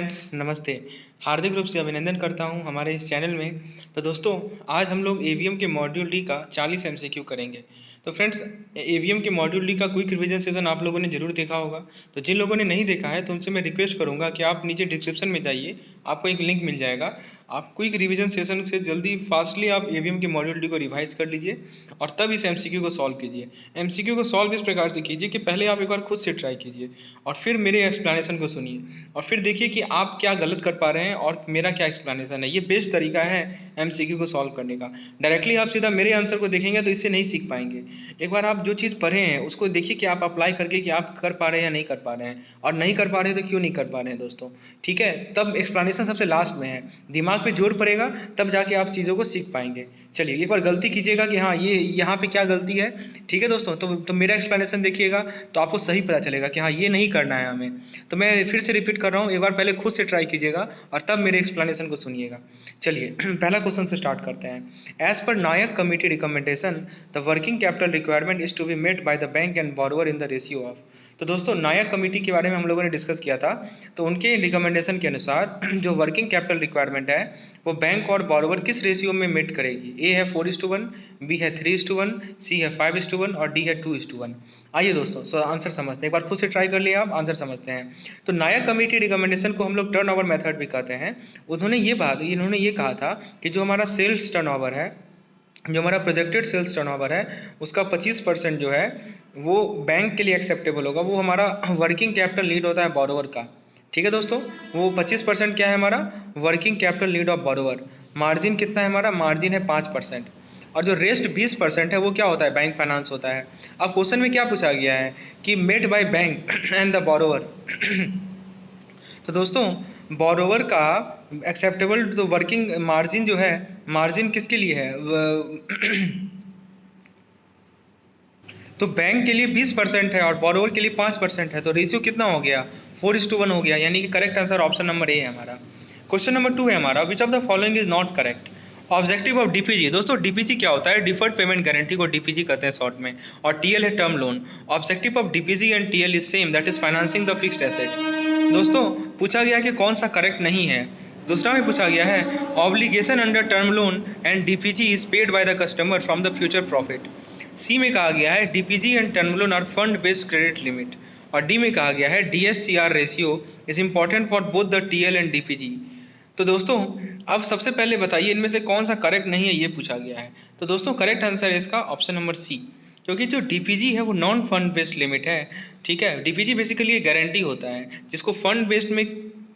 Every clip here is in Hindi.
फ्रेंड्स नमस्ते। हार्दिक रूप से अभिनंदन करता हूं हमारे इस चैनल में। तो दोस्तों, आज हम लोग एवीएम के मॉड्यूल डी का 40 एमसीक्यू करेंगे। तो फ्रेंड्स, एवीएम के मॉड्यूल डी का क्विक रिवीजन सेशन आप लोगों ने जरूर देखा होगा। तो जिन लोगों ने नहीं देखा है तो उनसे मैं रिक्वेस्ट करूंगा कि आप नीचे डिस्क्रिप्शन में जाइए, आपको एक लिंक मिल जाएगा। आप क्विक रिवीजन सेशन से जल्दी फास्टली आप एवीएम के मॉड्यूल डी को रिवाइज कर लीजिए और तब इस एमसीक्यू को सॉल्व कीजिए। एमसीक्यू को सॉल्व इस प्रकार से कीजिए कि पहले आप एक बार खुद से ट्राई कीजिए और फिर मेरे एक्सप्लेनेशन को सुनिए और फिर देखिए कि आप क्या गलत कर पा रहे हैं और मेरा क्या एक्सप्लेनेशन है। ये बेस्ट तरीका है एमसीक्यू को सॉल्व करने का। डायरेक्टली आप सीधा मेरे आंसर को देखेंगे तो इससे नहीं सीख पाएंगे। एक बार आप जो चीज़ पढ़े हैं उसको देखिए कि आप अप्लाई करके कि आप कर पा रहे हैं या नहीं कर पा रहे हैं, और नहीं कर पा रहे हैं तो क्यों नहीं कर पा रहे हैं दोस्तों। ठीक है, तब एक्सप्लेनेशन सबसे लास्ट में है, दिमाग पे जोर पड़ेगा तब जाके आप चीज़ों को सीख पाएंगे। चलिए एक बार गलती कीजिएगा कि हाँ ये यहाँ पे क्या गलती है। ठीक है दोस्तों, तो मेरा एक्सप्लेनेशन देखिएगा तो आपको सही पता चलेगा कि हाँ ये नहीं करना है हमें। तो मैं फिर से रिपीट कर रहा हूँ, एक बार पहले खुद से ट्राई कीजिएगा और तब मेरे एक्सप्लेनेशन को सुनिएगा। चलिए पहला क्वेश्चन से स्टार्ट करते हैं। As per Nayak committee recommendation, the working capital requirement is to be met by the bank and borrower in the ratio of. तो दोस्तों, नायक कमेटी के बारे में हम लोगों ने डिस्कस किया था। तो उनके रिकमेंडेशन के अनुसार जो वर्किंग कैपिटल रिक्वायरमेंट है वो बैंक और बोरोवर किस रेशियो में मेट करेगी। ए है 4:1, बी है 3:1, सी है 5:1 और डी है 2:1। आइए दोस्तों आंसर समझते हैं, एक बार खुद से ट्राई कर लिया, आप आंसर समझते हैं। तो नायक कमेटी रिकमेंडेशन को हम लोग टर्नओवर मेथड भी कहते हैं। इन्होंने ये कहा था कि जो हमारा सेल्स टर्नओवर है, जो हमारा प्रोजेक्टेड सेल्स टर्नओवर है, उसका 25% जो है वो बैंक के लिए एक्सेप्टेबल होगा। वो हमारा वर्किंग कैपिटल नीड होता है बोरोवर का। ठीक है दोस्तों, वो 25% क्या है हमारा working capital need of borrower. Margin कितना है हमारा, मार्जिन है 5%। और जो रेस्ट 20% है वो क्या होता है, बैंक फाइनेंस होता है। अब क्वेश्चन में क्या पूछा गया है कि made by bank and the borrower. तो दोस्तों, बोरोवर का एक्सेप्टेबल तो वर्किंग मार्जिन जो है, मार्जिन किसके लिए है तो बैंक के लिए 20% है और बोरोवर के लिए 5% है। तो रेशियो कितना हो गया, 4:1 हो गया। यानी कि करेक्ट आंसर ऑप्शन नंबर ए है हमारा। क्वेश्चन नंबर 2 है हमारा, विच of the following is not correct. Objective of DPG. दोस्तों डीपीजी क्या होता है, डिफर्ड पेमेंट गारंटी को डीपीजी कहते हैं शॉर्ट में, और टीएल है term loan. Objective of DPG and TL is same, that is financing the fixed asset. दोस्तों पूछा गया कि कौन सा करेक्ट नहीं है। दूसरा में पूछा गया है obligation under term loan and DPG is paid by the customer from the future profit. C में कहा गया है DPG and term loan are fund based credit limit. और डी में कहा गया है DSCR ratio is important for both the TL and DPG. तो दोस्तों अब सबसे पहले बताइए इनमें से कौन सा करेक्ट नहीं है, ये पूछा गया है। तो दोस्तों करेक्ट आंसर है इसका ऑप्शन नंबर सी, क्योंकि जो डीपीजी है वो नॉन फंड बेस्ड लिमिट है। ठीक है, डीपीजी बेसिकली गारंटी होता है जिसको फंड बेस्ड में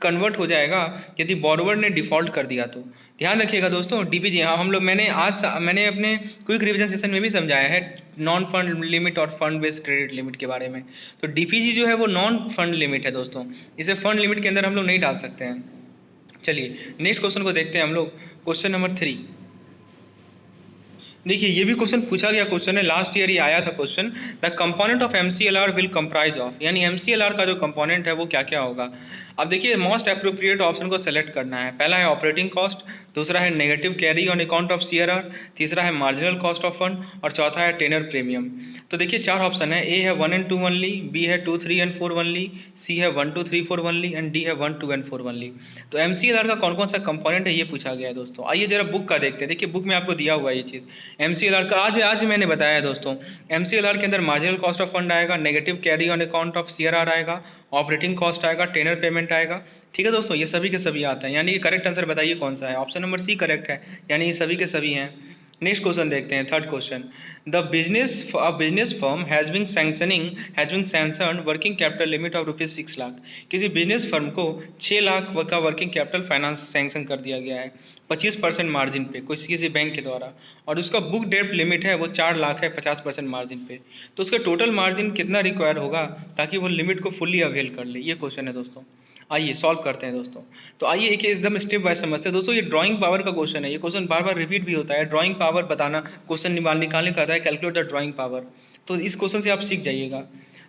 कन्वर्ट हो जाएगा यदि बोरोवर ने डिफॉल्ट कर दिया तो। ध्यान रखिएगा दोस्तों, डीपीजी हम लोग मैंने अपने क्विक रिवीजन सेशन में भी समझाया है नॉन फंड लिमिट और फंड बेस्ड क्रेडिट लिमिट के बारे में। तो डीपीजी जो है वो नॉन फंड लिमिट है दोस्तों, इसे फंड लिमिट के अंदर हम लोग नहीं डाल सकते हैं। चलिए नेक्स्ट क्वेश्चन को देखते हैं हम लोग, क्वेश्चन नंबर 3। देखिए ये भी क्वेश्चन पूछा गया क्वेश्चन है, लास्ट ईयर ही आया था question. The component of MCLR will comprise of, यानी एमसीएलआर का जो कंपोनेंट है वो क्या क्या होगा। अब देखिए मोस्ट अप्रोप्रिएट ऑप्शन को सेलेक्ट करना है। पहला है ऑपरेटिंग कॉस्ट, दूसरा है negative carry on account of CRR, तीसरा है मार्जिनल कॉस्ट ऑफ फंड और चौथा है टेनर प्रीमियम। तो देखिए 4 ऑप्शन है, ए है 1 and 2 ओनली, बी है 2, 3 and 4 ओनली, सी है 1, 2, 3, 4 ओनली एंड डी है 1, 2 and 4 ओनली। तो एमसीएलआर का कौन कौन सा कंपोनेंट है ये पूछा गया है दोस्तों। आइए जरा बुक का देखते हैं। देखिए बुक में आपको दिया हुआ है ये चीज़। एमसीएलआर का आज मैंने बताया है दोस्तों। एमसीएलआर के अंदर मार्जिनल कॉस्ट ऑफ फंड आएगा, negative carry on account of CRR आएगा, ऑपरेटिंग कॉस्ट आएगा, टेनर पेमेंट आएगा। ठीक है दोस्तों, ये सभी के सभी आते हैं, यानी कि करेक्ट आंसर बताइए कौन सा है। ऑप्शन नंबर सी करेक्ट है, यानी ये सभी के सभी हैं। नेक्स्ट क्वेश्चन देखते हैं, third question. The business firm has been sanctioned working capital limit of ₹6 lakh. किसी बिजनेस फर्म को 6 लाख का वर्किंग कैपिटल फाइनेंस सैंक्शन कर दिया गया है 25% मार्जिन पे किसी बैंक के द्वारा, और उसका बुक डेब्ट लिमिट है वो 4 लाख है 50% मार्जिन पे। तो उसका टोटल मार्जिन कितना रिक्वायर होगा ताकि वो लिमिट को फुल्ली अवेल कर ले, ये क्वेश्चन है दोस्तों। आइए सॉल्व करते हैं दोस्तों। तो आइए एक एकदम स्टेप बाय समझते हैं दोस्तों। ये ड्राइंग पावर का क्वेश्चन है, ये क्वेश्चन बार बार रिपीट भी होता है। ड्राइंग पावर बताना क्वेश्चन निकालने का आता है, कैलकुलेट द ड्राइंग पावर। तो इस क्वेश्चन से आप सीख जाइएगा।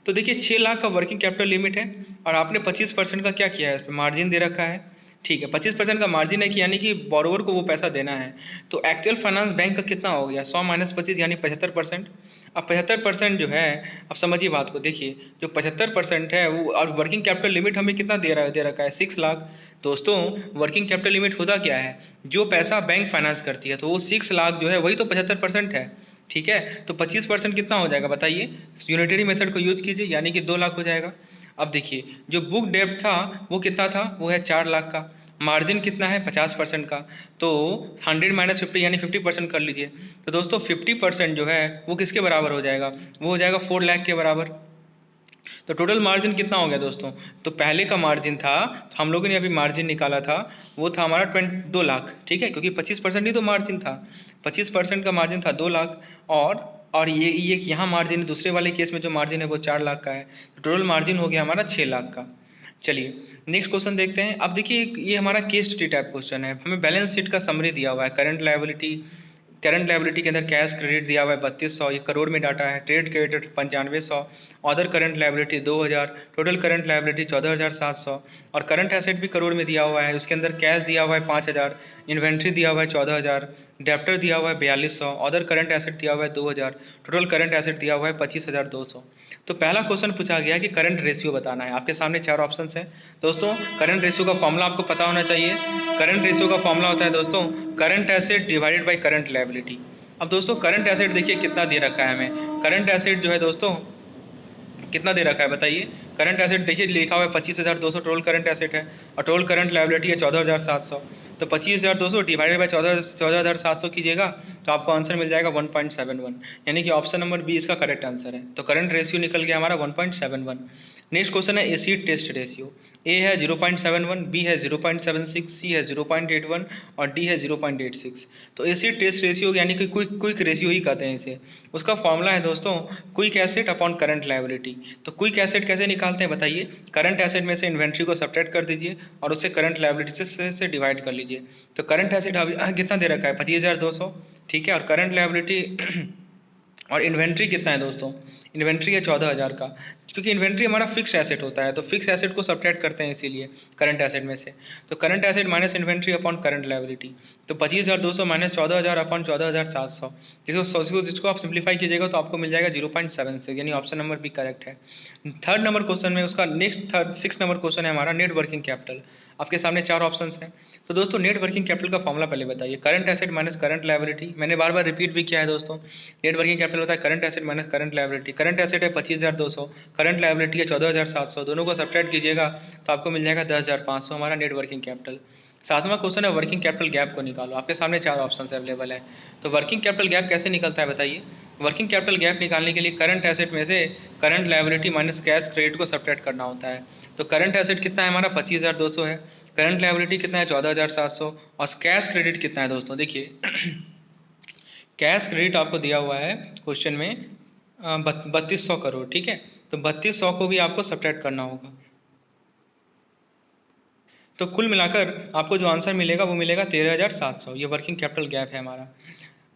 तो देखिए 6 लाख का वर्किंग कैपिटल लिमिट है और आपने 25% का क्या किया है, मार्जिन दे रखा है। ठीक है, 25% का मार्जिन है कि यानी कि बोरोवर को वो पैसा देना है। तो एक्चुअल फाइनेंस बैंक का कितना हो गया, 100 माइनस 25 यानी 75%। अब 75% जो है, अब समझिए बात को, देखिए जो 75% है वो, और वर्किंग कैपिटल लिमिट हमें कितना दे रखा है, 6 लाख। दोस्तों वर्किंग कैपिटल लिमिट होता क्या है, जो पैसा बैंक फाइनेंस करती है, तो वो 6 लाख जो है वही तो 75% है। ठीक है, तो 25% कितना हो जाएगा बताइए, यूनिटरी मेथड को यूज कीजिए, यानी कि 2 लाख हो जाएगा। अब देखिए जो बुक डेब्ट था वो कितना था, वो है 4 लाख का। मार्जिन कितना है, 50% का। तो 100 माइनस 50 यानी 50% कर लीजिए। तो दोस्तों 50% जो है वो किसके बराबर हो जाएगा, वो हो जाएगा 4 लाख के बराबर। तो टोटल मार्जिन कितना हो गया दोस्तों, तो पहले का मार्जिन था, तो हम लोगों ने अभी मार्जिन निकाला था, वो था हमारा 2 लाख। ठीक है, क्योंकि 25% ही तो मार्जिन था, 25% का मार्जिन था 2 लाख। और ये यहाँ मार्जिन, दूसरे वाले केस में जो मार्जिन है वो 4 लाख का है। तो टोटल मार्जिन हो गया हमारा 6 लाख का। चलिए नेक्स्ट क्वेश्चन देखते हैं। अब देखिए ये हमारा केस स्टडी टाइप क्वेश्चन है, हमें बैलेंस शीट का समरी दिया हुआ है। करंट लायबिलिटी के अंदर कैश क्रेडिट दिया हुआ है 3200, ये करोड़ में डाटा है। Trade credit 9500, other current liability 2000, total current liability 14700, और करंट एसेट भी करोड़ में दिया हुआ है, उसके अंदर कैश दिया हुआ है 5000, इन्वेंट्री दिया हुआ है 14000, डेप्टर दिया हुआ है 4200, अदर करंट एसेट दिया हुआ है 2000, टोटल करंट एसेट दिया हुआ है 25200। तो पहला क्वेश्चन पूछा गया कि करंट रेशियो बताना है। आपके सामने 4 ऑप्शंस हैं दोस्तों। करंट रेशियो का फॉर्मूला आपको पता होना चाहिए। करंट रेशियो का फॉर्मूला होता है दोस्तों current asset divided by current liability. अब दोस्तों करंट एसेट देखिए कितना दे रखा है हमें, करंट एसेट जो है दोस्तों कितना दे रखा है बताइए। करंट एसेट देखिए लिखा हुआ है 25,200 टोटल करंट एसेट है, और टोटल करंट लायबिलिटी है 14,700। तो 25,200 डिवाइडेड बाय 14,700 कीजिएगा तो आपको आंसर मिल जाएगा 1.71, यानी कि ऑप्शन नंबर बी इसका करेक्ट आंसर है। तो करंट रेशियो निकल गया हमारा 1.71। नेक्स्ट क्वेश्चन है एसिड टेस्ट रेशियो। ए है 0.71, बी है 0.76, सी है 0.81 और डी है 0.86। तो एसिड टेस्ट रेशियो यानी कि क्विक रेशियो ही कहते हैं इसे। उसका फॉर्मूला है दोस्तों quick asset upon current liability. तो क्विक एसेट कैसे निकालते हैं बताइए, करंट एसेट में से इन्वेंट्री को सब्ट्रैक्ट कर दीजिए और उससे करंट लायबिलिटी से डिवाइड कर लीजिए। तो करंट एसेट अभी कितना दे रखा है 25,200, ठीक है, और करंट लायबिलिटी और इन्वेंट्री कितना है दोस्तों, इन्वेंट्री है 14,000 का, क्योंकि इन्वेंट्री हमारा फिक्स एसेट होता है, तो फिक्स एसेट को सब्ट्रैक्ट करते हैं इसीलिए करंट एसेट में से। तो current asset minus inventory upon current liability, तो 25,200 माइनस 14,000 अपॉन 14,700, जिसको आप सिंप्लीफाई कीजिएगा तो आपको मिल जाएगा 0.76, यानी ऑप्शन नंबर बी करेक्ट है। थर्ड नंबर क्वेश्चन में उसका नेक्स्ट 6 नंबर क्वेश्चन है हमारा नेट वर्किंग कैपिटल। आपके सामने 4 ऑप्शंस हैं। तो दोस्तों नेट वर्किंग कैपिटल का फॉर्मूला पहले बताइए, current asset minus current liability. मैंने बार बार रिपीट भी किया है दोस्तों, नेट वर्किंग कैपिटल होता है current asset minus current liability. Current asset है 25,200, करंट लायबिलिटी है 14,700, दोनों को सब्ट्रैक्ट कीजिएगा तो आपको मिल जाएगा 10,500 हमारा नेट वर्किंग कैपिटल। सातवां क्वेश्चन है वर्किंग कैपिटल गैप को निकालो। आपके सामने 4 ऑप्शंस अवेलेबल है। तो वर्किंग कैपिटल गैप कैसे निकलता है बताइए। वर्किंग कैपिटल गैप निकालने के लिए करंट एसेट में से current liability minus cash credit को सब्ट्रैक्ट करना होता है। तो करंट एसेट कितना है हमारा 25,200 है, करंट लायबिलिटी कितना है 14,700, और कैश क्रेडिट कितना है दोस्तों देखिए कैश क्रेडिट आपको दिया हुआ है क्वेश्चन में 3200 करोड़, ठीक है। तो 3200 को भी आपको सब्ट्रैक्ट करना होगा। तो कुल मिलाकर आपको जो आंसर मिलेगा वो मिलेगा 13,700। ये वर्किंग कैपिटल गैप है हमारा।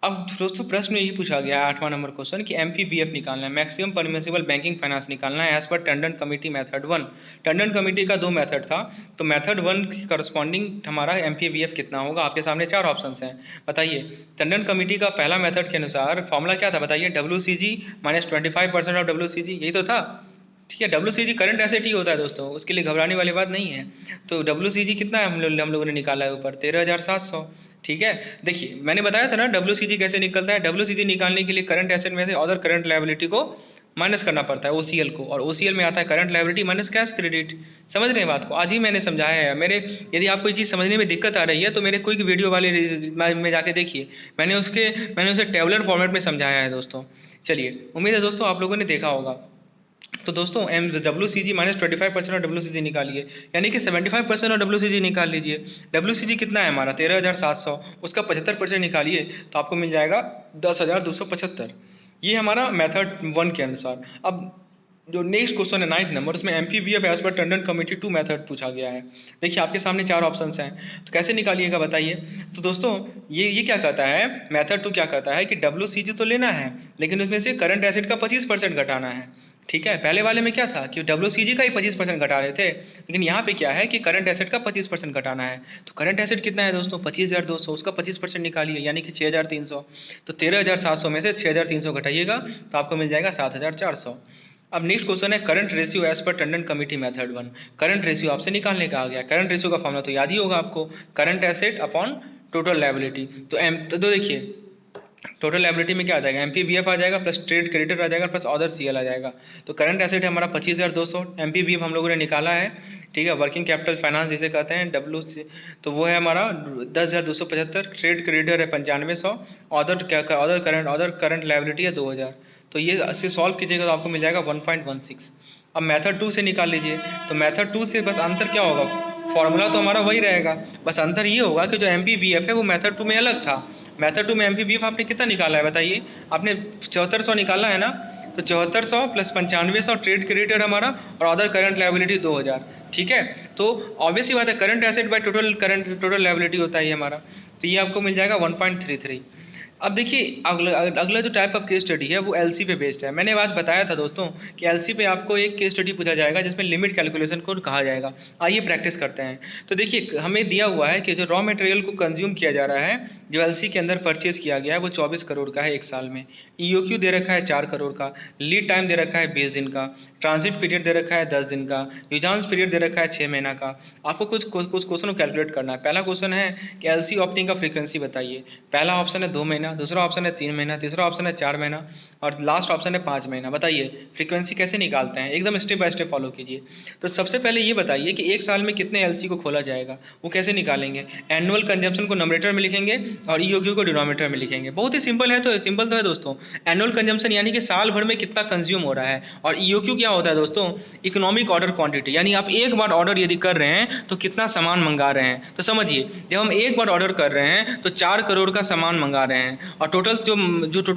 अब दोस्तों प्रश्न में ये पूछा गया है 8वां नंबर क्वेश्चन कि एमपीबीएफ निकालना है, मैक्सिमम परमिसिबल बैंकिंग फाइनेंस निकालना है as per Tandon committee method 1। Tandon committee का 2 मेथड था, तो मेथड 1 की करस्पॉन्डिंग हमारा एमपीबीएफ कितना होगा। आपके सामने 4 ऑप्शंस हैं, बताइए। टंडन कमेटी का पहला मेथड के अनुसार फॉर्मूला क्या था बताइए, WCG माइनस 25% ऑफ WCG, यही तो था, ठीक है। WCG करंट एसेट ही होता है दोस्तों, उसके लिए घबराने वाली बात नहीं है। तो WCG कितना है हम लोगों ने निकाला है ऊपर 13,700, ठीक है। देखिए मैंने बताया था ना WCG कैसे निकलता है। WCG निकालने के लिए करंट एसेट में से अदर करंट लायबिलिटी को माइनस करना पड़ता है OCL को, और OCL में आता है current liability minus cash credit. समझ रहे हैं बात को, आज ही मैंने समझाया है। मेरे यदि आपको ये चीज़ समझने में दिक्कत आ रही है तो मेरे क्विक वीडियो वाले में जाके देखिए, मैंने उसे टेबुलर फॉर्मेट में समझाया है दोस्तों। चलिए उम्मीद है दोस्तों आप लोगों ने देखा होगा। तो दोस्तों WCG माइनस 25% और WCG निकालिए, यानी कि 75% और WCG निकाल लीजिए। WCG कितना है हमारा 13,700, उसका 75% निकालिए तो आपको मिल जाएगा 10,275। ये हमारा मेथड 1 के अनुसार। अब जो नेक्स्ट क्वेश्चन है 9th नंबर, उसमें MPBF as per Tandon committee 2 method पूछा गया है। देखिए आपके सामने 4 ऑप्शंस हैं, तो कैसे निकालिएगा बताइए। तो दोस्तों ये क्या कहता है, मेथड 2 क्या कहता है कि WCG तो लेना है लेकिन उसमें से करंट एसेट का 25% घटाना है। ठीक है, पहले वाले में क्या था कि WCG का ही 25% घटा रहे थे, लेकिन यहाँ पे क्या है कि करंट एसेट का 25% घटाना है। तो करंट एसेट कितना है दोस्तों, 25,200, उसका 25% निकालिए यानी कि 6,300। तो 13,700 में से 6,300 घटाइएगा तो आपको मिल जाएगा 7,400। अब नेक्स्ट क्वेश्चन है current ratio as per Tandon committee method 1। Current ratio आपसे निकालने का आ गया। करंट रेशियो का फॉर्मूला तो याद ही होगा आपको, current asset upon total liability. तो देखिए टोटल लायबिलिटी में क्या आ जाएगा, MPBF आ जाएगा प्लस ट्रेड क्रेडिटर आ जाएगा प्लस अदर CL आ जाएगा। तो करंट एसेट है हमारा 25,200, MPBF हम लोगों ने निकाला है, ठीक है, वर्किंग कैपिटल फाइनेंस जिसे कहते हैं WC, तो वो है हमारा 10,275, ट्रेड क्रेडिटर है 9500, अदर करंट लायबिलिटी है 2,000। तो ये से सॉल्व कीजिएगा तो आपको मिल जाएगा 1.16। अब मेथड 2 से निकाल लीजिए। तो मेथड 2 से बस अंतर क्या होगा, फॉर्मूला तो हमारा वही रहेगा, बस अंतर ये होगा कि जो MPBF है वो मेथड 2 में अलग था। मेथड 2 में MPBF आपने कितना निकाला है बताइए, आपने 7400 निकाला है ना। तो 7400 प्लस 9500 ट्रेड क्रेडिटर हमारा और अदर करंट लायबिलिटी 2000, ठीक है। तो ऑब्वियस ही बात है current asset by total liability होता है ये हमारा। तो ये आपको मिल जाएगा 1.33। अब देखिए अगला जो टाइप ऑफ केस स्टडी है वो LC पे बेस्ड है। मैंने आज बताया था दोस्तों कि LC पे आपको एक केस स्टडी पूछा जाएगा जिसमें लिमिट कैलकुलेशन को कहा जाएगा। आइए प्रैक्टिस करते हैं। तो देखिए हमें दिया हुआ है कि जो रॉ मटेरियल को कंज्यूम किया जा रहा है, जो LC के अंदर परचेज किया गया है वो 24 करोड़ का है एक साल में। EOQ दे रखा है 4 करोड़ का, लीड टाइम दे रखा है 20 दिन का, ट्रांजिट पीरियड दे रखा है 10 दिन का, यूजांस पीरियड दे रखा है 6 महीना का। आपको कुछ क्वेश्चन को कैलकुलेट करना है। पहला क्वेश्चन है कि LC ऑप्टिंग का फ्रीक्वेंसी बताइए। पहला ऑप्शन है 2 महीना, दूसरा ऑप्शन है 3 महीना, तीसरा ऑप्शन है 4 महीना और लास्ट ऑप्शन है 5 महीना। बताइए फ्रीक्वेंसी कैसे निकालते हैं, एकदम स्टेप बाय स्टेप फॉलो कीजिए। तो सबसे पहले ये बताइए कि एक साल में कितने LC को खोला जाएगा, वो कैसे निकालेंगे। एनुअल कंजम्पशन को नंबरेटर में लिखेंगे और EOQ को डिनोमिनेटर में लिखेंगे। बहुत ही सिंपल है, तो सिंपल तो है दोस्तों। एनुअल कंजम्पशन यानी कि साल भर में कितना कंज्यूम हो रहा है, और EOQ क्या होता है दोस्तों, इकोनॉमिक ऑर्डर क्वांटिटी, यानी आप एक बार ऑर्डर यदि कर रहे हैं तो कितना सामान मंगा रहे हैं। तो समझिए जब हम एक बार ऑर्डर कर रहे हैं तो 4 करोड़ का सामान मंगा रहे हैं और टोटल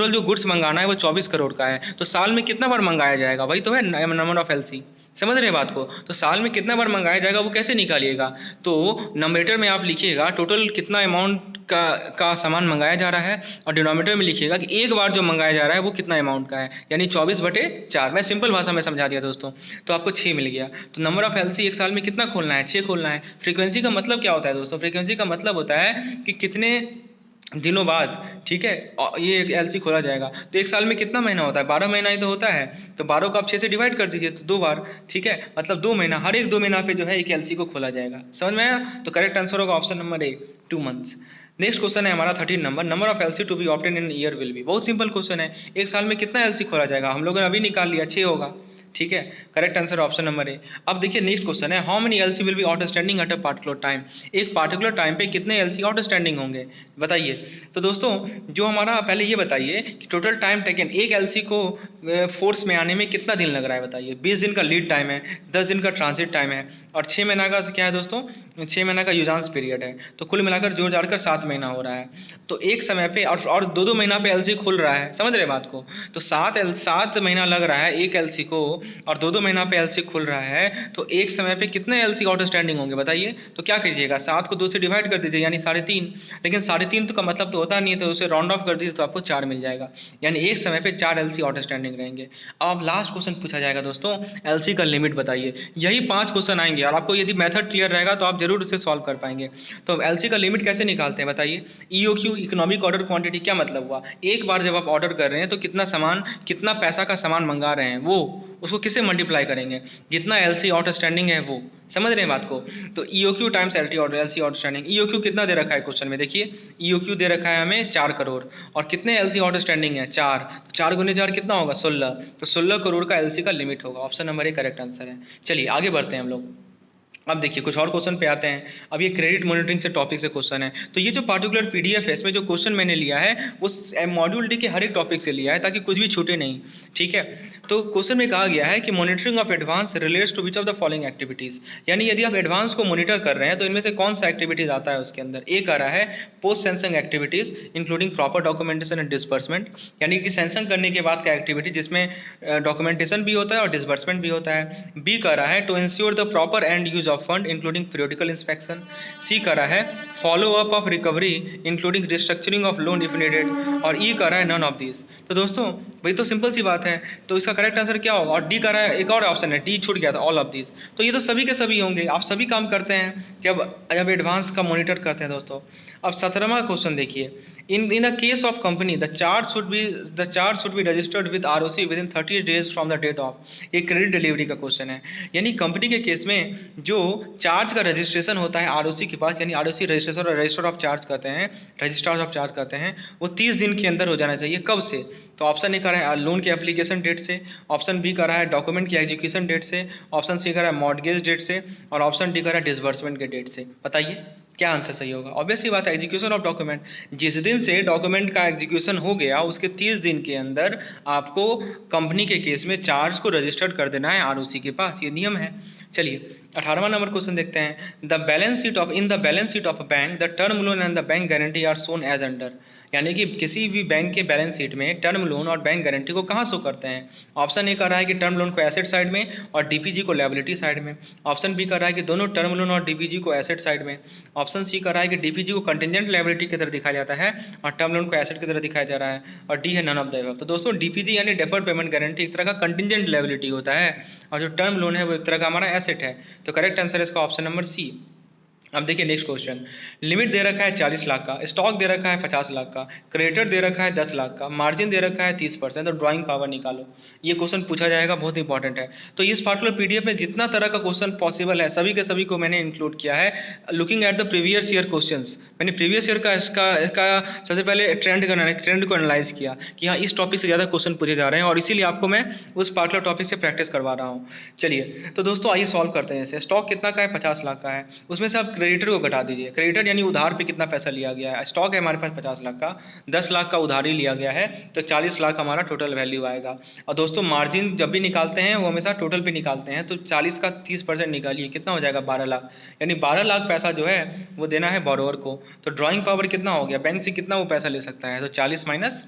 जो गुड्स मंगाना है वो 24 करोड़ का है। तो साल में कितना बार मंगाया जाएगा, वही तो है नंबर ऑफ LC। समझ रहे हैं बात को। तो साल में कितना बार मंगाया जाएगा वो कैसे निकालिएगा, तो नंबरेटर में आप लिखिएगा टोटल कितना अमाउंट का सामान मंगाया जा रहा है और डिनोमिनेटर में लिखिएगा कि एक बार जो मंगाया जा रहा है वो कितना अमाउंट का है, यानी 24/4। मैं सिंपल भाषा में समझा दिया दोस्तों। तो आपको 6 मिल गया। तो नंबर ऑफ LC एक साल में कितना खोलना है, 6 खोलना है। फ्रीक्वेंसी का मतलब क्या होता है दोस्तों, फ्रीक्वेंसी का मतलब होता है कि कितने दिनों बाद, ठीक है, ये LC खोला जाएगा। तो एक साल में कितना महीना होता है, 12 महीना ही तो होता है। तो 12 को आप 6 से डिवाइड कर दीजिए तो 2 बार, ठीक है, मतलब 2 महीना, हर एक 2 महीना पे जो है एक LC को खोला जाएगा। समझ में आया। तो करेक्ट आंसर होगा option number A, 2 months. Next question है हमारा 13 number of LC to be obtain in year will be. बहुत सिंपल क्वेश्चन है, एक साल में कितना LC खोला जाएगा, हम लोगों ने अभी निकाल लिया 6 होगा, ठीक है। करेक्ट आंसर ऑप्शन नंबर ए। अब देखिए नेक्स्ट क्वेश्चन है how many LC will be outstanding at a particular time. एक पार्टिकुलर टाइम पे कितने LC आउटस्टैंडिंग होंगे बताइए। तो दोस्तों जो हमारा पहले ये बताइए कि टोटल टाइम टेकन, एक LC को फोर्स में आने में कितना दिन लग रहा है बताइए। 20 दिन का लीड टाइम है, 10 दिन का ट्रांजिट टाइम है और 6 महीना का क्या है दोस्तों, 6 महीना का यूजांस पीरियड है। तो कुल मिलाकर जोड़ जाड़कर 7 महीना हो रहा है। तो एक समय पे और 2-2 महीना पे LC खुल रहा है, समझ रहे बात को। तो 7 महीना लग रहा है एक LC को और 2-2 महीना पे LC खुल रहा है। तो एक समय पे कितने LC आउटस्टैंडिंग होंगे बताइए। तो क्या कीजिएगा, 7 को 2 से डिवाइड कर दीजिए यानी 3.5। लेकिन 3.5 तो का मतलब तो होता नहीं है, तो उसे राउंड ऑफ कर दीजिए तो आपको 4 मिल जाएगा, यानी एक समय पे 4 LC आउटस्टैंडिंग रहेंगे। अब लास्ट क्वेश्चन पूछा जाएगा दोस्तों, LC का लिमिट बताइए। यही 5 क्वेश्चन आएंगे और आपको यदि मेथड क्लियर रहेगा तो आप जरूर उसे सॉल्व कर पाएंगे। तो LC का लिमिट कैसे निकालते हैं बताइए। EOQ इकोनॉमिक ऑर्डर क्वांटिटी क्या मतलब हुआ, एक बार जब आप ऑर्डर कर रहे हैं तो कितना पैसा का सामान मंगा रहे हैं, वो उसको किससे मल्टीप्लाई करेंगे, जितना LC आउटस्टैंडिंग है वो। समझ रहे हैं बात को। तो EOQ times LC outstanding. EOQ कितना दे रखा है क्वेश्चन में देखिए, EOQ दे रखा है हमें 4 करोड़ और कितने LC आउटस्टैंडिंग है 4। तो 4 गुने 4 कितना होगा 16। तो 16 करोड़ का LC का लिमिट होगा। Option number A correct answer है। चलिए आगे बढ़ते हैं हम लोग। अब देखिए कुछ और क्वेश्चन पे आते हैं। अब ये क्रेडिट मॉनिटरिंग से टॉपिक से क्वेश्चन है। तो ये जो पार्टिकुलर PDF है इसमें जो क्वेश्चन मैंने लिया है वो मॉड्यूल डी के हर एक टॉपिक से लिया है ताकि कुछ भी छूटे नहीं, ठीक है। तो क्वेश्चन में कहा गया है कि monitoring of advance relates to which of the following activities, यानी यदि आप एडवांस को मॉनिटर कर रहे हैं तो इनमें से कौन सा एक्टिविटीज आता है उसके अंदर। एक आ रहा है post sensing activities including proper documentation and disbursement, यानी कि सेंसिंग करने के बाद का एक्टिविटी जिसमें डॉक्यूमेंटेशन भी होता है और डिस्बर्समेंट भी होता है। बी कह रहा है to ensure the proper end use of fund including periodical inspection. C कर रहा है follow up of recovery including restructuring of loan if needed. और ई कर रहा है नन ऑफ दिस। तो दोस्तों वही तो सिंपल सी बात है, तो इसका करेक्ट आंसर क्या होगा? और डी कर रहा है, एक और ऑप्शन है डी छूट गया था, ऑल ऑफ दिस। तो ये तो सभी के सभी होंगे, आप सभी काम करते हैं जब जब एडवांस का मॉनिटर करते हैं दोस्तों। अब 17वां क्वेश्चन देखिए, in a case of company the charge should be registered with ROC within 30 days from the date of। ये क्रेडिट डिलीवरी का क्वेश्चन है, यानी कंपनी के केस में जो चार्ज का रजिस्ट्रेशन होता है आरओसी के पास, यानी आरओसी रजिस्ट्रेशन और रजिस्टर ऑफ चार्ज करते हैं, रजिस्टर्स ऑफ चार्ज करते हैं, वो 30 दिन के अंदर हो जाना चाहिए। कब से? तो ऑप्शन ए कर रहा है लोन के एप्लीकेशन डेट से, ऑप्शन बी कर रहा है डॉक्यूमेंट की एग्जीक्यूशन डेट से, ऑप्शन सी कर रहा है मॉर्गेज डेट से, और ऑप्शन डी कर रहा है डिसबर्समेंट के डेट से। बताइए क्या आंसर सही होगा? ऑब्वियस सी बात है एग्जीक्यूशन ऑफ डॉक्यूमेंट। जिस दिन से डॉक्यूमेंट का एग्जीक्यूशन हो गया उसके 30 दिन के अंदर आपको कंपनी के केस में चार्ज को रजिस्टर्ड कर देना है आरओसी के पास, ये नियम है। चलिए 18वां नंबर क्वेश्चन देखते हैं। The balance sheet of bank the term loan and the bank guarantee are shown as under. यानी कि किसी भी बैंक के बैलेंस शीट में टर्म लोन और बैंक गारंटी को कहाँ शो करते हैं? ऑप्शन ए कर रहा है कि टर्म लोन को एसेट साइड में और डीपीजी को लायबिलिटी साइड में। ऑप्शन बी कर रहा है कि दोनों टर्म लोन और डीपीजी को एसेट साइड में। ऑप्शन सी कर रहा है कि डीपीजी को कंटिजेंट लायबिलिटी की तरह दिखाया जाता है और टर्म लोन को एसेट की तरह दिखाया जा रहा है। और डी है नन ऑफ द अबव। तो दोस्तों डीपीजी यानी डेफर्ड पेमेंट गारंटी एक तरह का कंटिजेंट लायबिलिटी होता है और जो टर्म लोन है वो एक तरह का हमारा एसेट है। तो करेक्ट आंसर है इसका ऑप्शन नंबर सी। अब देखिए नेक्स्ट क्वेश्चन, लिमिट दे रखा है 40 लाख का, स्टॉक दे रखा है 50 लाख का, क्रेडिटर दे रखा है 10 लाख का, मार्जिन दे रखा है 30%, तो ड्राइंग पावर निकालो। ये क्वेश्चन पूछा जाएगा, बहुत इंपॉर्टेंट है। तो इस पार्टिकुलर पीडीएफ में जितना तरह का क्वेश्चन पॉसिबल है सभी के सभी को मैंने इंक्लूड किया है। Looking at the previous year questions, मैंने प्रीवियस ईयर का इसका सबसे पहले ट्रेंड को एनालाइज किया कि हाँ इस टॉपिक से ज़्यादा क्वेश्चन पूछे जा रहे हैं और इसीलिए आपको मैं उस पार्टिकुलर टॉपिक से प्रैक्टिस करवा रहा हूँ। चलिए तो दोस्तों आइए सॉल्व करते हैं। जैसे स्टॉक कितना का है? 50 लाख का है। उसमें से आप क्रेडिटर को घटा दीजिए। क्रेडिटर यानी उधार पे कितना पैसा लिया गया है? स्टॉक है हमारे पास 50 लाख का, 10 लाख का उधारी लिया गया है, तो 40 लाख हमारा टोटल वैल्यू आएगा। और दोस्तों मार्जिन जब भी निकालते हैं वो हमेशा टोटल पे निकालते हैं, तो 40 का 30% निकालिए, कितना हो जाएगा? 12 लाख। यानी 12 लाख पैसा जो है वो देना है बोरोवर को। तो ड्राइंग पावर कितना हो गया? बैंक से कितना वो पैसा ले सकता है? तो 40 माइनस,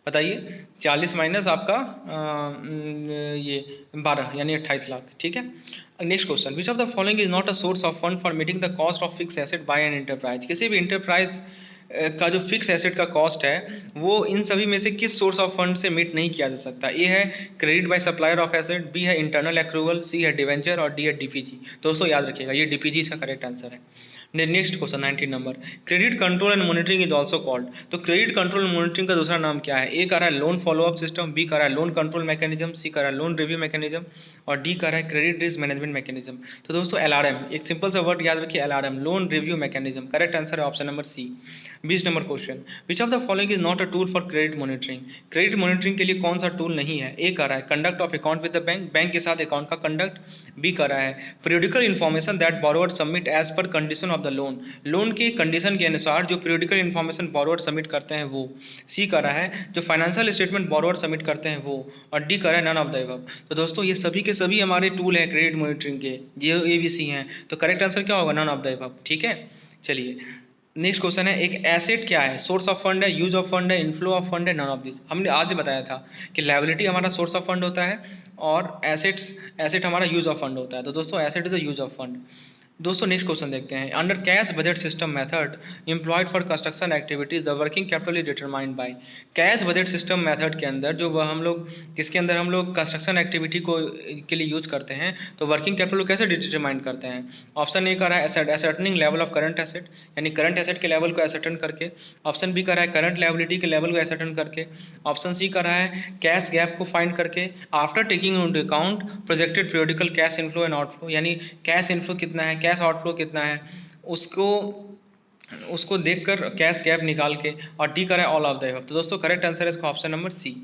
बताइए 40 माइनस आपका ये 12 यानी 28 लाख। ठीक है। Next question, which of the following is not a source of fund for meeting the cost of fix asset by an enterprise. किसी भी एंटरप्राइज का जो फिक्स एसेट का कॉस्ट है वो इन सभी में से किस सोर्स ऑफ फंड से मीट नहीं किया जा सकता? ए है credit by supplier of asset, B है इंटरनल एक्रूवल, सी है डिवेंचर और डी है डीपीजी। दोस्तों याद रखिएगा ये डीपीजी इसका करेक्ट आंसर है। Next question 19 number, credit control and monitoring is also called. तो क्रेडिट कंट्रोल एंड मॉनिटरिंग का दूसरा नाम क्या है? ए कर रहा है लोन फॉलोअप सिस्टम, बी कर रहा है लोन कंट्रोल मैकेनिज्म, सी कर रहा है लोन रिव्यू मैकेनिज्म और डी कर रहा है क्रेडिट रिस्क मैनेजमेंट मैकेनिज्म। तो दोस्तों एलआरएम, एक सिंपल सा वर्ड याद रखिए LRM, loan review mechanism. Correct answer है option number C. 20 number question, which of the following is not a tool for credit monitoring. Credit monitoring के लिए कौन सा टूल नहीं है? ए कर रहा है conduct of account with the bank, bank के साथ अकाउंट का कंडक्ट। बी कर रहा है periodical information that borrower submit as per condition of the loan, loan के कंडीशन के अनुसार जो पीरियोडिकल इन्फॉर्मेशन बोरोवर सबमिट करते हैं वो। सी कर रहा है जो फाइनेंशियल स्टेटमेंट बोरोवर सबमिट करते हैं वो। और डी कर रहा है नन ऑफ द अबव। तो दोस्तों ये सभी के सभी हमारे टूल हैं क्रेडिट मॉनिटरिंग के, ये एबीसी हैं। तो करेक्ट आंसर क्या होगा? None of the above. ठीक है। चलिए नेक्स्ट क्वेश्चन है, एक एसेट क्या है? सोर्स ऑफ फंड है, यूज ऑफ फंड है, इनफ्लो ऑफ फंड है, नन ऑफ दिस। हमने आज ही बताया था कि लायबिलिटी हमारा सोर्स ऑफ फंड होता है और एसेट हमारा यूज ऑफ फंड होता है। तो दोस्तों asset is a use of fund. दोस्तों नेक्स्ट क्वेश्चन देखते हैं, under cash budget system method employed for construction activities the working capital is determined by. Cash budget system method के अंदर जो हम लोग किसके अंदर हम लोग कंस्ट्रक्शन एक्टिविटी को के लिए यूज करते हैं, तो वर्किंग कैपिटल को कैसे डिटरमाइन करते हैं? ऑप्शन ए का रहा है एसर्टनिंग लेवल ऑफ करंट एसेट, यानी करंट एसेट के लेवल को एसर्टन करके। ऑप्शन बी का रहा है करंट लायबिलिटी के लेवल को एसर्टन करके। ऑप्शन सी का रहा है कैश गैप को फाइंड करके after taking into account projected periodical cash inflow and outflow, यानी कैश इनफ्लो कितना है, कैश आउटफ्लो कितना है, उसको देखकर कैश गैप निकाल के। और डी करें ऑल ऑफ द अबव। तो दोस्तों करेक्ट आंसर है इसका option number C.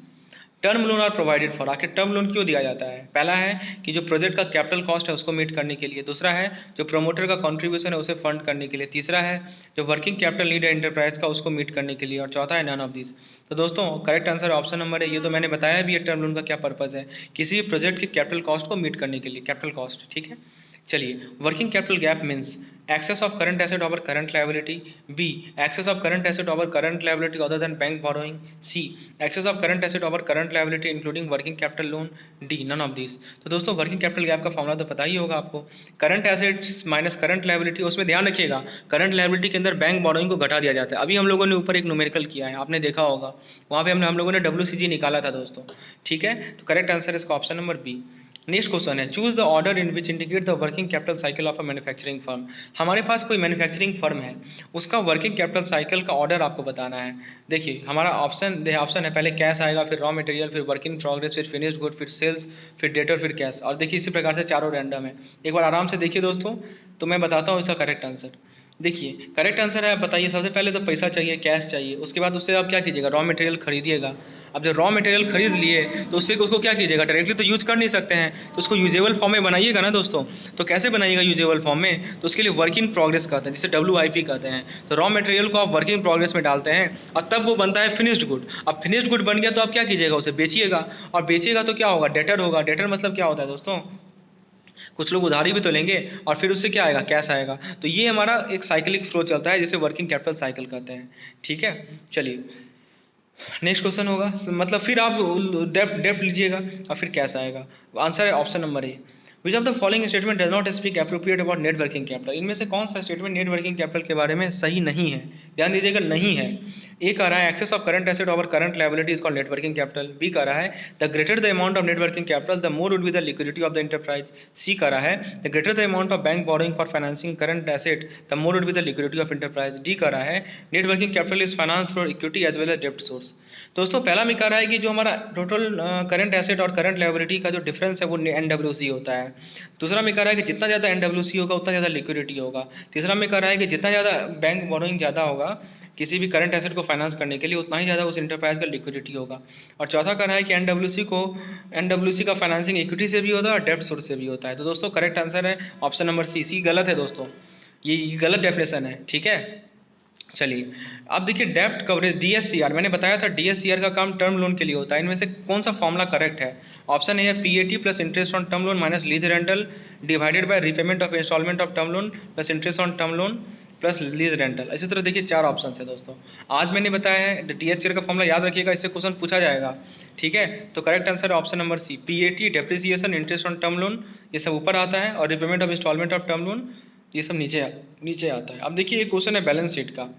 Term loan are provided for, आखिर टर्म लोन क्यों दिया जाता है? पहला है कि जो प्रोजेक्ट का कैपिटल कॉस्ट है उसको मीट करने के लिए, दूसरा है जो प्रोमोटर का कंट्रीब्यूशन है उसे फंड करने के लिए, तीसरा है जो वर्किंग कैपिटल नीड है एंटरप्राइज का उसको मीट करने के लिए, और चौथा है नन ऑफ दिस। तो दोस्तों करेक्ट आंसर ऑप्शन नंबर है। ये तो मैंने बताया भी है टर्म लोन का क्या पर्पज है, किसी भी प्रोजेक्ट के कैपिटल कॉस्ट को मीट करने के लिए, कैपिटल कॉस्ट। ठीक है। चलिए working capital gap means, excess of current asset over current liability, B excess of current asset over current liability other than bank borrowing, C excess of current asset over current liability including working capital loan, D none of this. तो दोस्तों वर्किंग कैपिटल गैप का फॉर्मूला तो पता ही होगा आपको, current assets minus current liability. उसमें ध्यान रखिएगा करंट लायबिलिटी के अंदर बैंक बोरोइंग को घटा दिया जाता है। अभी हम लोगों ने ऊपर एक न्यूमेरिकल किया है, आपने देखा होगा, वहाँ पे हम लोगों ने WCG निकाला था दोस्तों, ठीक है। तो करेक्ट आंसर है इसका option number B. Next question है, choose the order in which indicate the working capital cycle of a manufacturing firm. हमारे पास कोई मैन्युफैक्चरिंग फर्म है, उसका वर्किंग कैपिटल साइकिल का ऑर्डर आपको बताना है। देखिए हमारा ऑप्शन है, पहले कैश आएगा, फिर रॉ मटेरियल, फिर वर्क इन प्रोग्रेस, फिर फिनिश्ड गुड, फिर सेल्स, फिर डेटर, फिर कैश। और देखिए इसी प्रकार से चारों रैंडम है। एक बार आराम से देखिए दोस्तों, तो मैं बताता हूँ इसका करेक्ट आंसर। देखिए करेक्ट आंसर है, बताइए। सबसे पहले तो पैसा चाहिए, कैश चाहिए, उसके बाद उससे आप क्या कीजिएगा, रॉ मटेरियल खरीदिएगा। अब जब रॉ मटेरियल खरीद लिए तो उसको क्या कीजिएगा, डायरेक्टली तो यूज कर नहीं सकते हैं, तो उसको यूजेबल फॉर्म में बनाइएगा ना दोस्तों। तो कैसे बनाइएगा यूजेबल फॉर्म में, तो उसके लिए वर्क इन प्रोग्रेस कहते हैं, जिसे WIP कहते हैं। तो रॉ मटेरियल को आप वर्क इन प्रोग्रेस में डालते हैं और तब वो बनता है फिनिश्ड गुड। अब फिनिश्ड गुड बन गया तो आप क्या कीजिएगा, उसे बेचिएगा, और बेचिएगा तो क्या होगा, डेटर होगा। डेटर मतलब क्या होता है दोस्तों, कुछ लोग उधारी भी तो लेंगे, और फिर उससे क्या आएगा, कैश आएगा। तो ये हमारा एक साइकिलिक फ्लो चलता है, जिसे वर्किंग कैपिटल साइकिल कहते हैं, ठीक है। चलिए नेक्स्ट क्वेश्चन होगा, मतलब फिर आप डेप्थ लीजिएगा और फिर कैश आएगा। आंसर है option number A. Which of the following statement does not speak appropriate about net working capital. इनमें से कौन सा स्टेटमेंट नेट वर्किंग कैपिटल के बारे में सही नहीं है, ध्यान दीजिएगा, नहीं है। ए कह रहा है excess of current asset over current liability is called net working capital. B कह रहा है the greater the amount of net working capital the more would be the liquidity of the enterprise. C कह रहा है the greater the amount of bank borrowing for financing current asset the more would be the liquidity of enterprise. D कह रहा है net working capital is finance through equity as well as डेब्ट सोर्स। दोस्तों पहला में कह रहा है कि जो हमारा टोटल करंट एसेट और करंट लायबिलिटी का जो डिफरेंस है वो NWC होता है। दूसरा में कह रहा है कि जितना ज़्यादा NWC होगा उतना ज़्यादा लिक्विडिटी होगा। तीसरा में कह रहा है कि जितना ज़्यादा बैंक बोरोइंग ज़्यादा होगा किसी भी करंट एसेट को फाइनेंस करने के लिए, उतना ही ज़्यादा उस इंटरप्राइज का लिक्विडिटी होगा। और चौथा कह रहा है कि NWC का फाइनेंसिंग इक्विटी से भी होता है और डेब्ट सोर्स से भी होता है। तो दोस्तों करेक्ट आंसर है ऑप्शन नंबर सी गलत है दोस्तों, ये गलत डेफिनेशन है, ठीक है। चलिए अब देखिए डेब्ट कवरेज DSCR, मैंने बताया था DSCR का काम टर्म लोन के लिए होता है। इनमें से कौन सा फॉर्मूला करेक्ट है, ऑप्शन ए है PAT plus interest on term loan minus lease rental divided by repayment of installment of term loan plus interest on term loan plus lease rental. इसी तरह देखिए चार ऑप्शन है दोस्तों। आज मैंने बताया है DSCR का फॉर्मूला याद रखिएगा, इससे क्वेश्चन पूछा जाएगा, ठीक है। तो करेक्ट आंसर है option number C PAT depreciation interest on term loan, ये सब ऊपर आता है, और repayment of installment of term loan ये सब नीचे आता है। अब देखिए एक क्वेश्चन है बैलेंस शीट का।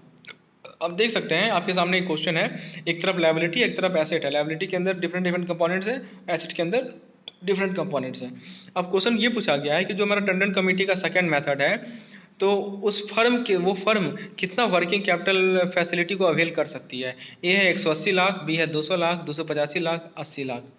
अब देख सकते हैं आपके सामने एक क्वेश्चन है, एक तरफ लायबिलिटी एक तरफ एसेट है। लायबिलिटी के अंदर डिफरेंट कंपोनेंट्स है, एसेट के अंदर डिफरेंट कंपोनेंट्स है। अब क्वेश्चन ये पूछा गया है कि जो हमारा टंडन कमेटी का सेकंड मेथड है, तो उस फर्म के वो फर्म कितना वर्किंग कैपिटल फैसिलिटी को अवेल कर सकती है। ए है 180 लाख, बी है 200 लाख, 285 लाख, 80 लाख।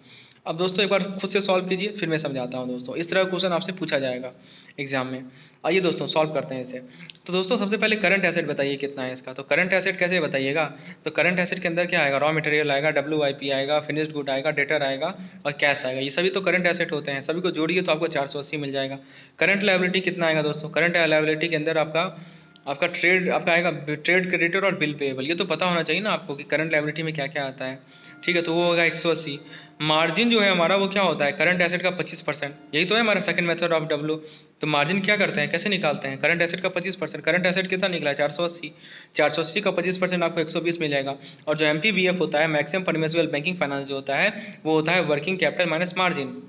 अब दोस्तों एक बार खुद से सॉल्व कीजिए, फिर मैं समझाता हूँ दोस्तों। इस तरह का क्वेश्चन आपसे पूछा जाएगा एग्जाम में। आइए दोस्तों सॉल्व करते हैं इसे। तो दोस्तों सबसे पहले करंट एसेट बताइए कितना है इसका। तो करंट एसेट कैसे बताइएगा, तो करंट एसेट के अंदर क्या आएगा, रॉ मटेरियल आएगा, WIP आएगा, फिनिश्ड गुड आएगा, डेटर आएगा और कैश आएगा। ये सभी तो करंट एसेट होते हैं, सभी को जोड़िए तो आपको 480 मिल जाएगा। करंट लायबिलिटी कितना आएगा दोस्तों, करंट लायबिलिटी के अंदर आपका ट्रेड आएगा, ट्रेड क्रेडिटर और बिल पेएबल। ये तो पता होना चाहिए ना आपको कि करंट लायबिलिटी में क्या क्या आता है, ठीक है। तो वो होगा 180। मार्जिन जो है हमारा वो क्या होता है, करंट एसेट का 25%, यही तो है हमारा सेकंड मेथड ऑफ W। तो मार्जिन क्या करते हैं, कैसे निकालते हैं, करंट एसेट का 25%। करंट एसेट कितना निकला, 480। 480 का 25% आपको 120 मिलेगा। और जो MPBF होता है, मैक्सिमम परमिसिबल बैंकिंग फाइनेंस जो होता है, वो होता है वर्किंग कैपिटल माइनस मार्जिन।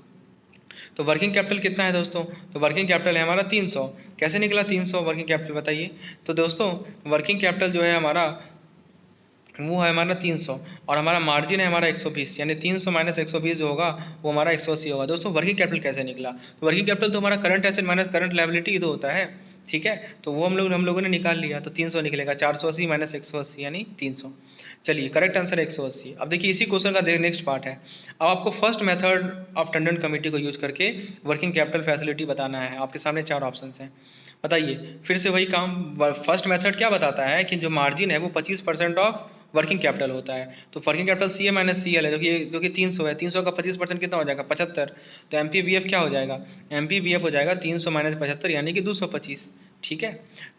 तो वर्किंग कैपिटल कितना है दोस्तों, तो वर्किंग कैपिटल है हमारा 300। कैसे निकला 300 वर्किंग कैपिटल बताइए। तो दोस्तों वर्किंग कैपिटल जो है हमारा वो है हमारा 300 और हमारा मार्जिन है हमारा 120, यानी 300 माइनस 120 जो होगा वो हमारा 180 होगा। दोस्तों वर्किंग कैपिटल कैसे निकला, तो वर्किंग कैपिटल तो हमारा current asset minus current liability तो होता है, ठीक है। तो वो हम लोगों ने निकाल लिया, तो 300 निकलेगा, 480 माइनस 180 यानी 300। चलिए करेक्ट आंसर है 180। अब देखिए इसी क्वेश्चन का नेक्स्ट पार्ट है। अब आपको first method of Tandon committee को यूज करके वर्किंग कैपिटल फैसिलिटी बताना है। आपके सामने चार ऑप्शन हैं, बताइए। फिर से वही काम, फर्स्ट मेथड क्या बताता है कि जो मार्जिन है वो 25% ऑफ वर्किंग कैपिटल होता है। तो working capital CA minus CL है, जो कि 300 है। 300 का 25% कितना हो जाएगा, 75। तो MPBF क्या हो जाएगा, MPBF हो जाएगा 300 माइनस 75 यानी कि 225, ठीक है।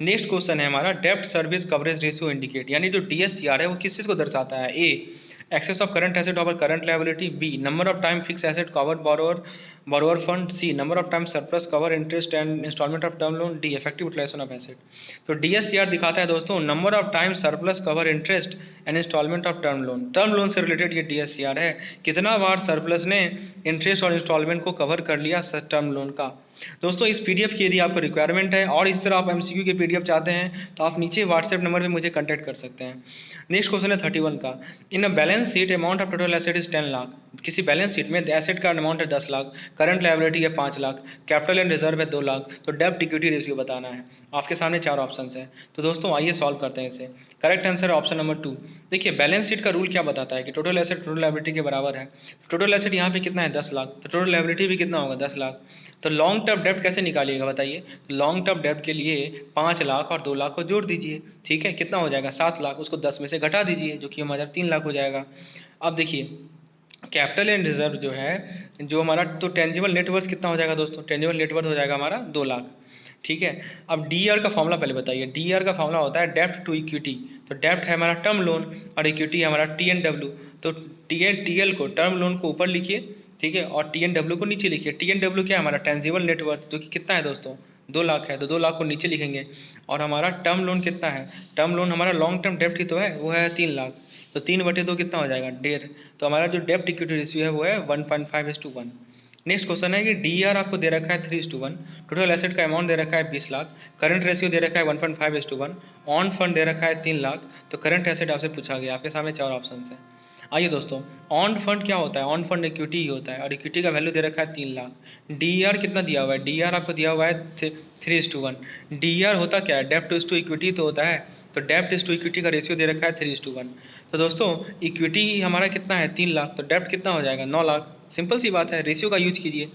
नेक्स्ट क्वेश्चन है हमारा डेब्ट सर्विस कवरेज रेशियो इंडिकेट, यानी जो DSCR है वो किस चीज़ को दर्शाता है। ए excess of current asset over current liability, B number of time fixed asset cover borrower fund, C number of time surplus cover interest and installment of term loan, D effective utilization of asset। तो DSCR दिखाता है दोस्तों number of time surplus cover interest and installment of term loan से रिलेटेड ये DSCR है, कितना बार सरप्लस ने इंटरेस्ट और इंस्टॉलमेंट को कवर कर लिया टर्म लोन का। दोस्तों इस पीडीएफ की यदि आपको रिक्वायरमेंट है और इस तरह आप एमसीक्यू के पीडीएफ चाहते हैं तो आप नीचे व्हाट्सएप नंबर पे मुझे कांटेक्ट कर सकते हैं। नेक्स्ट क्वेश्चन है 31 का, in a balance sheet amount of total asset is 10 lakh. किसी बैलेंस शीट में एसेट का अमाउंट है 10 लाख, करंट लायबिलिटी है 5 लाख, कैपिटल एंड रिजर्व है 2 लाख, तो डेब्ट इक्विटी रेशियो बताना है। आपके सामने 4 ऑप्शन है, तो दोस्तों आइए सॉल्व करते हैं इसे। करेक्ट आंसर है ऑप्शन नंबर 2। देखिए बैलेंस शीट का रूल क्या बताता है कि टोटल एसेट टोटल लायबिलिटी के बराबर है। तो टोटल एसेट यहाँ पे कितना है 10 लाख, तो टोटल लायबिलिटी भी कितना होगा 10 लाख। तो लॉन्ग टर्म डेब्ट कैसे निकालिएगा बताइए। लॉन्ग टर्म डेब्ट के लिए 5 लाख और 2 लाख को जोड़ दीजिए, ठीक है, कितना हो जाएगा 7 लाख, उसको 10 में से घटा दीजिए जो कि हमारा 3 लाख हो जाएगा। अब देखिए कैपिटल एंड रिजर्व जो है जो हमारा, तो टेंजिबल नेटवर्थ कितना हो जाएगा दोस्तों, टेंजिबल नेटवर्थ हो जाएगा हमारा 2 लाख, ठीक है। अब DER का फॉर्मूला पहले बताइए। DER का फॉर्मूला होता है डेप्ट टू इक्विटी, तो डेप्ट है हमारा टर्म लोन और इक्विटी है हमारा TNW। तो TL को टर्म लोन को ऊपर लिखिए, ठीक है, और TNW को नीचे लिखिए। TNW क्या है हमारा टेंजिबल नेटवर्थ, जो कि कितना है दोस्तों 2 लाख है, तो 2 लाख को नीचे लिखेंगे। और हमारा टर्म लोन कितना है, टर्म लोन हमारा लॉन्ग टर्म डेप्ट ही तो है, वो है 3 लाख, तो 3/2 कितना हो जाएगा 1.5। तो हमारा जो डेप्ट इक्विटी रेशियो है वो है 1.5:1। नेक्स्ट क्वेश्चन है कि DER आपको दे रखा है 3:1, टोटल एसेट का अमाउंट दे रखा है 20 लाख, करंट रेशियो दे रखा है 1.5:1, ऑन फंड दे रखा है 3 लाख, तो करंट एसेट आपसे पूछा गया। आपके सामने 4 ऑप्शन है। आइए दोस्तों ऑन फंड क्या होता है, ऑन फंड इक्विटी ही होता है और इक्विटी का वैल्यू दे रखा है 3 लाख। DER कितना दिया हुआ है, DER आपको दिया हुआ है 3:1। DER होता क्या है, डेप्ट टू इक्विटी तो होता है, तो डेप्ट टू इक्विटी का रेशियो दे रखा है 3:1। तो दोस्तों इक्विटी हमारा कितना है 3 लाख, तो डेप्ट कितना हो जाएगा 9 लाख। सिंपल सी बात है, रेशियो का यूज कीजिए।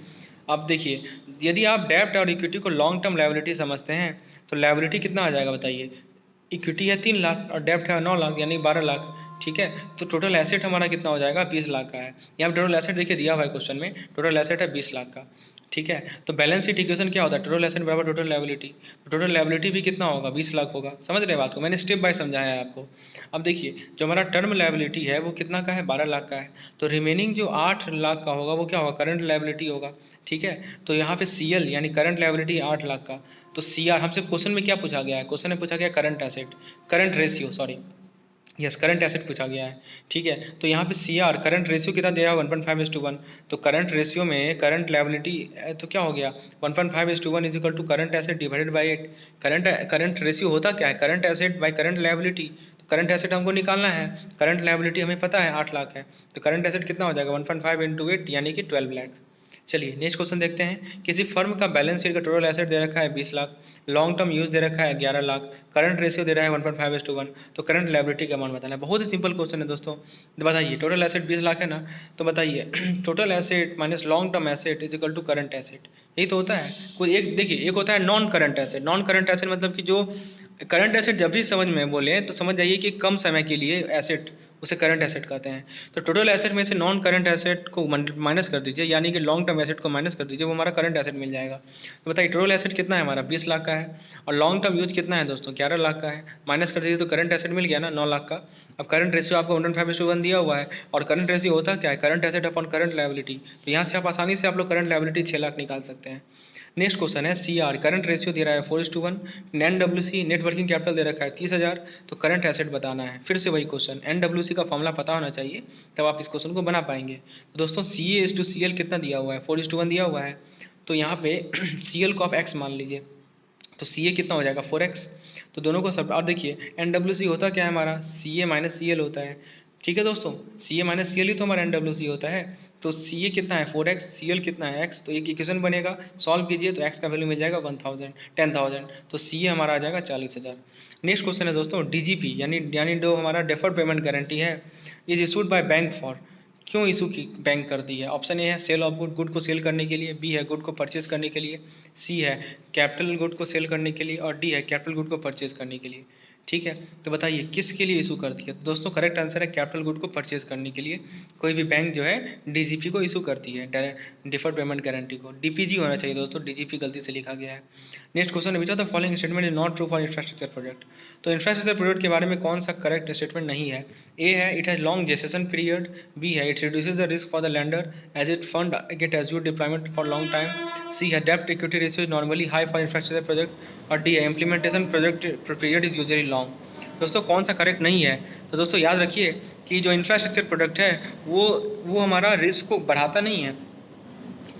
अब देखिए यदि आप डेप्ट और इक्विटी को लॉन्ग टर्म लायबिलिटी समझते हैं तो लायबिलिटी कितना आ जाएगा बताइए। इक्विटी है 3 लाख और डेप्ट है 9 लाख यानी 12 लाख, ठीक है। तो टोटल एसेट हमारा कितना हो जाएगा 20 लाख का है। यहाँ पर टोटल एसेट देखिए दिया हुआ है क्वेश्चन में, टोटल एसेट है 20 लाख का, ठीक है। तो बैलेंस शीट इक्वेशन क्या होता है, टोटल एसेट बराबर टोटल लायबिलिटी, तो टोटल लायबिलिटी भी कितना होगा 20 लाख होगा। समझ रहे बात को, मैंने स्टेप बाय समझाया है आपको। अब देखिए जो हमारा टर्म लायबिलिटी है वो कितना का है 12 लाख का है, तो रिमेनिंग जो 8 लाख का होगा वो क्या होगा करंट लायबिलिटी होगा, ठीक है। तो यहाँ पे CL यानी करंट लायबिलिटी 8 लाख का, तो CR हमसे क्वेश्चन में क्या पूछा गया है, क्वेश्चन में पूछा गया current asset, current ratio sorry, yes current asset पूछा गया है, ठीक है। तो यहाँ पे CR करंट रेशियो कितना दिया है 1.5:1, तो करंट रेशियो में करंट लायबिलिटी तो क्या हो गया 1.5:1 is equal to current asset divided by 8। Current ratio होता क्या है, current asset by current liability. तो करंट एसेट हमको निकालना है, करंट लायबिलिटी हमें पता है 8 लाख है, तो करंट एसेट कितना हो जाएगा 1.5 × 8 यानी कि 12 लाख। चलिए नेक्स्ट क्वेश्चन देखते हैं। किसी फर्म का बैलेंस शीट का टोटल एसेट दे रखा है 20 लाख, लॉन्ग टर्म यूज दे रखा है 11 लाख, करंट रेशियो दे रहा है 1.5:1, तो करंट लायबिलिटी का अमाउंट बताना है। बहुत ही सिंपल क्वेश्चन है दोस्तों। तो बताइए टोटल एसेट 20 लाख है ना, तो बताइए total asset minus long term asset is equal to current asset, यही तो होता है। कोई एक देखिए एक होता है non current asset, non current asset मतलब कि जो करंट एसेट जब भी समझ में बोले तो समझ जाइए कि कम समय के लिए एसेट, उसे करंट एसेट कहते हैं। तो टोटल एसेट में से नॉन करंट एसेट को माइनस कर दीजिए, यानी कि लॉन्ग टर्म एसेट को माइनस कर दीजिए, वो हमारा करंट एसेट मिल जाएगा। तो बताइए टोटल एसेट कितना है हमारा 20 लाख का है और लॉन्ग टर्म यूज कितना है दोस्तों 11 लाख का है, माइनस कर दीजिए तो करंट एसेट मिल गया ना 9 लाख का। अब करंट रेशियो आपको 1.5:1 दिया हुआ है और करंट रेशियो होता क्या है current asset upon current liability, तो यहाँ से आप आसानी से आप लोग करंट लायबिलिटी 6 लाख निकाल सकते हैं। नेक्स्ट क्वेश्चन है CR करंट रेशियो दे रहा है 4:1, NWC नेट वर्किंग कैपिटल दे रखा है 30,000, तो करंट एसेट बताना है। फिर से वही क्वेश्चन, NWC का फॉर्मूला पता होना चाहिए तब आप इस क्वेश्चन को बना पाएंगे। तो दोस्तों CA/CL कितना दिया हुआ है 4:1 दिया हुआ है, तो यहाँ पे CL को आप x मान लीजिए, तो CA कितना हो जाएगा 4x। तो दोनों को सब, और देखिए NWC होता क्या है हमारा CA माइनस CL होता है, ठीक है दोस्तों, CA माइनस CL ही तो हमारा NWC होता है। तो CA कितना है 4x, CL कितना है x, तो एक इक्वेशन बनेगा, सॉल्व कीजिए तो x का वैल्यू मिल जाएगा 10,000, तो CA हमारा आ जाएगा 40,000। नेक्स्ट क्वेश्चन है दोस्तों DGP यानी जो हमारा डेफर्ड पेमेंट गारंटी है, is issued by bank for, क्यों इशू की बैंक करती है। ऑप्शन ए है सेल ऑफ गुड, गुड को सेल करने के लिए, बी है गुड को परचेज करने के लिए, सी है कैपिटल गुड को सेल करने के लिए और डी है कैपिटल गुड को परचेज करने के लिए। ठीक है। तो बताइए किसके लिए इशू करती है? तो दोस्तों करेक्ट आंसर है कैपिटल गुड को परचेज करने के लिए कोई भी बैंक जो है डीजीपी को इशू करती है, डिफर्ड पेमेंट गारंटी को। डीपीजी होना चाहिए दोस्तों, डीजीपी गलती से लिखा गया है। नेक्स्ट क्वेश्चन है, विच of the following statement is not true for infrastructure project? तो इंफ्रास्ट्रक्चर प्रोजेक्ट के बारे में कौन सा करेक्ट स्टेटमेंट नहीं है? ए है it has long gestation period, B है it reduces the risk for the lender as it fund get Azure deployment for long time, C है डेब्ट equity ratio is normally high for infrastructure project, और डी है implementation project period is usually long. दोस्तों कौन सा करेक्ट नहीं है? तो दोस्तों याद रखिए कि जो इंफ्रास्ट्रक्चर प्रोडक्ट है वो हमारा रिस्क को बढ़ाता नहीं है,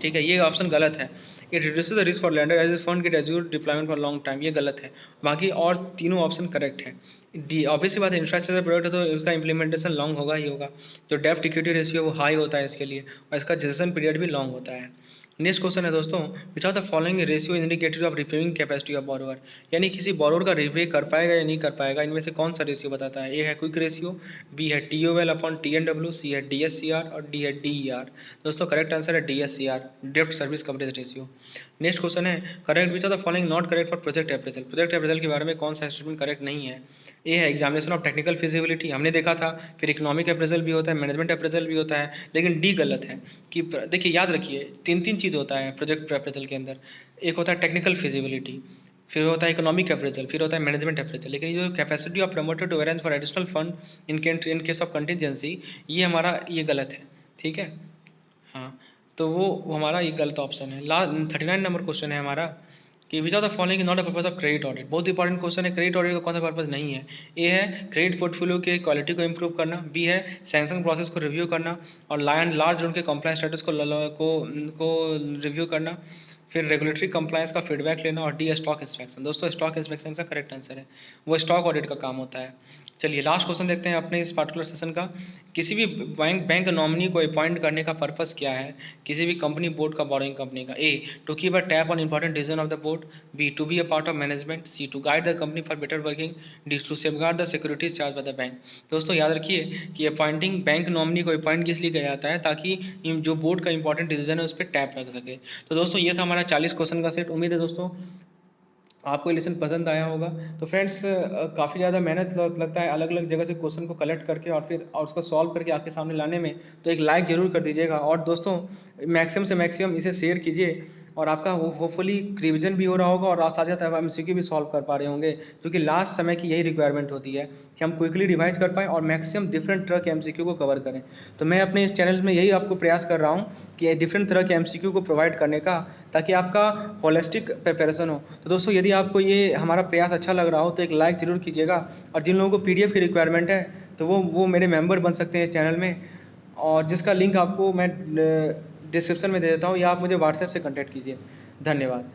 ठीक है, ये ऑप्शन गलत है। It reduces the risk for lender as it fund get Azure deployment for long time, ये गलत है। बाकी और तीनों ऑप्शन करेक्ट है। डी ऑब्वियस सी बात है, इंफ्रास्ट्रक्चर प्रोडक्ट है तो उसका इंप्लीमेंटेशन लॉन्ग होगा ही होगा। जो डेब्ट इक्विटी रेशियो वो हाई होता है इसके लिए, और इसका जेस्टेशन पीरियड भी लॉन्ग होता है। नेक्स्ट क्वेश्चन है दोस्तों, विच of the following ratio indicator of repaying capacity of borrower? यानी किसी बोरोवर का रिपे कर पाएगा या नहीं कर पाएगा, इनमें से कौन सा रेशियो बताता है? ए है क्विक रेशियो, बी है TOL अपॉन TNW, सी है DSCR और डी है DER। दोस्तों करेक्ट आंसर है DSCR, डेब्ट service coverage ratio. Next question है, correct which of the following not correct for project appraisal? Project appraisal के बारे में कौन सा स्टेटमेंट करेक्ट नहीं है? ए है एग्जामिनेशन ऑफ टेक्निकल फिजिबिलिटी, हमने देखा था, फिर इकोनॉमिक अप्रेजल भी होता है, मैनेजमेंट अप्रेजल भी होता है, लेकिन डी गलत है। कि देखिए याद रखिए तीन तीन चीज़ होता है प्रोजेक्ट अप्रेजल के अंदर। एक होता है टेक्निकल फिजिबिलिटी, फिर होता है इकोनॉमिक अप्रेजल, फिर होता है मैनेजमेंट अप्रेजल। लेकिन ये जो capacity of promoter to arrange for additional fund in case of contingency, ये हमारा ये गलत है, ठीक है। हाँ, तो वो हमारा ये गलत ऑप्शन है। 39 नंबर क्वेश्चन है हमारा कि which are the following not a purpose of credit audit? बहुत इंपॉर्टेंट क्वेश्चन है, क्रेडिट ऑडिट का कौन सा पर्पज नहीं है? ए है क्रेडिट पोर्टफोलियो के क्वालिटी को इंप्रूव करना, बी है सैंक्शन प्रोसेस को रिव्यू करना और लार्ज लोन के कंप्लायंस स्टेटस को रिव्यू करना, फिर रेगुलेटरी कंप्लायंस का फीडबैक लेना, और डी है स्टॉक इंस्पेक्शन। दोस्तों स्टॉक इंस्पेक्शन का करेक्ट आंसर है, वो स्टॉक ऑडिट का काम होता है। चलिए लास्ट क्वेश्चन देखते हैं अपने इस पार्टिकुलर सेशन का। किसी भी बैंक नॉमिनी को अपॉइंट करने का पर्पस क्या है किसी भी कंपनी बोर्ड का, बोरोइंग कंपनी का? A to keep a tap on important decision of the board, B to be a part of management, C to guide the company for better working, D to safeguard the securities charge by the bank. दोस्तों याद रखिए कि अपॉइंटिंग बैंक नॉमिनी को अपॉइंट किस लिए किया जाता है, ताकि जो बोर्ड का इंपॉर्टेंट डिसीजन है उस पर टैप रख सके। तो दोस्तों ये था हमारा 40 क्वेश्चन का सेट। उम्मीद है दोस्तों आपको ये लेसन पसंद आया होगा। तो फ्रेंड्स काफ़ी ज़्यादा मेहनत लगता है अलग अलग जगह से क्वेश्चन को कलेक्ट करके और फिर उसको सॉल्व करके आपके सामने लाने में, तो एक लाइक ज़रूर कर दीजिएगा। और दोस्तों मैक्सिमम से मैक्सिमम इसे शेयर कीजिए, और आपका होपफुली रिविजन भी हो रहा होगा और आप साथ साथ MCQ भी सॉल्व कर पा रहे होंगे, क्योंकि लास्ट समय की यही रिक्वायरमेंट होती है कि हम क्विकली रिवाइज कर पाएँ और मैक्सिमम डिफरेंट तरह के MCQ को कवर करें। तो मैं अपने इस चैनल में यही आपको प्रयास कर रहा हूँ कि डिफरेंट तरह के MCQ को प्रोवाइड करने का, ताकि आपका होलिस्टिक प्रिपरेशन हो। तो दोस्तों यदि आपको ये हमारा प्रयास अच्छा लग रहा हो तो एक लाइक ज़रूर कीजिएगा, और जिन लोगों को PDF की रिक्वायरमेंट है तो वो मेरे मेंबर बन सकते हैं इस चैनल में, और जिसका लिंक आपको मैं डिस्क्रिप्शन में दे देता हूँ, या आप मुझे व्हाट्सएप से कॉन्टैक्ट कीजिए। धन्यवाद।